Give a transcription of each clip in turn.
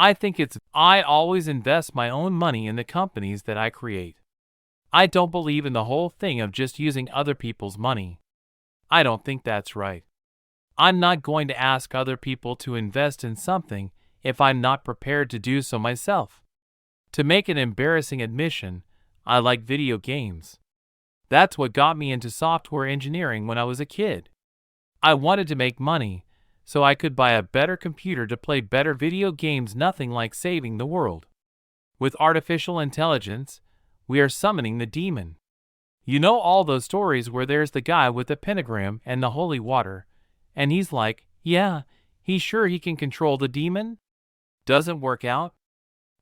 I always invest my own money in the companies that I create. I don't believe in the whole thing of just using other people's money. I don't think that's right. I'm not going to ask other people to invest in something if I'm not prepared to do so myself. To make an embarrassing admission, I like video games. That's what got me into software engineering when I was a kid. I wanted to make money, so I could buy a better computer to play better video games, nothing like saving the world. With artificial intelligence, we are summoning the demon. You know all those stories where there's the guy with the pentagram and the holy water, and he's like, yeah, he's sure he can control the demon? Doesn't work out.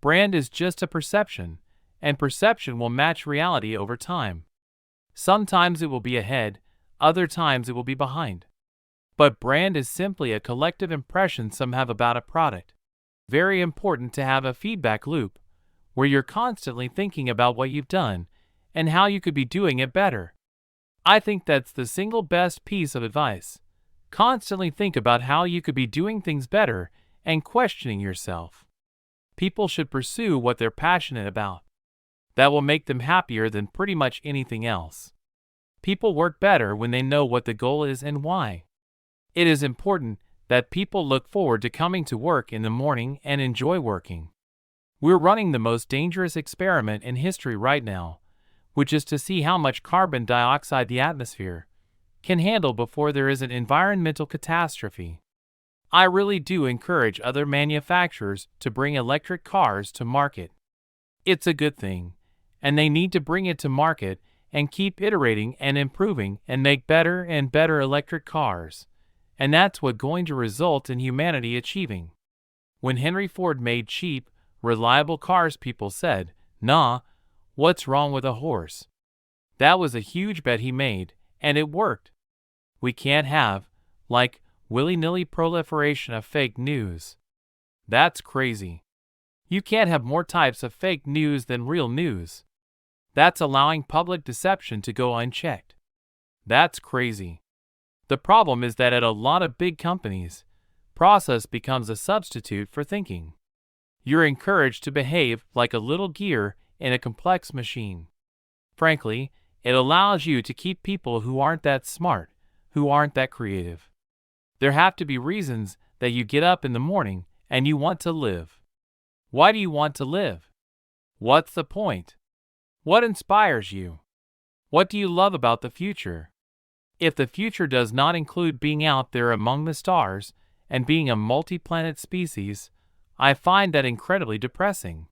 Brand is just a perception, and perception will match reality over time. Sometimes it will be ahead, other times it will be behind. But brand is simply a collective impression some have about a product. Very important to have a feedback loop, where you're constantly thinking about what you've done and how you could be doing it better. I think that's the single best piece of advice. Constantly think about how you could be doing things better and questioning yourself. People should pursue what they're passionate about. That will make them happier than pretty much anything else. People work better when they know what the goal is and why. It is important that people look forward to coming to work in the morning and enjoy working. We're running the most dangerous experiment in history right now, which is to see how much carbon dioxide the atmosphere can handle before there is an environmental catastrophe. I really do encourage other manufacturers to bring electric cars to market. It's a good thing, and they need to bring it to market and keep iterating and improving and make better and better electric cars. And that's what's going to result in humanity achieving. When Henry Ford made cheap, reliable cars, people said, nah, what's wrong with a horse? That was a huge bet he made, and it worked. We can't have, like, willy-nilly proliferation of fake news. That's crazy. You can't have more types of fake news than real news. That's allowing public deception to go unchecked. That's crazy. The problem is that at a lot of big companies, process becomes a substitute for thinking. You're encouraged to behave like a little gear in a complex machine. Frankly, it allows you to keep people who aren't that smart, who aren't that creative. There have to be reasons that you get up in the morning and you want to live. Why do you want to live? What's the point? What inspires you? What do you love about the future? If the future does not include being out there among the stars and being a multi-planet species, I find that incredibly depressing.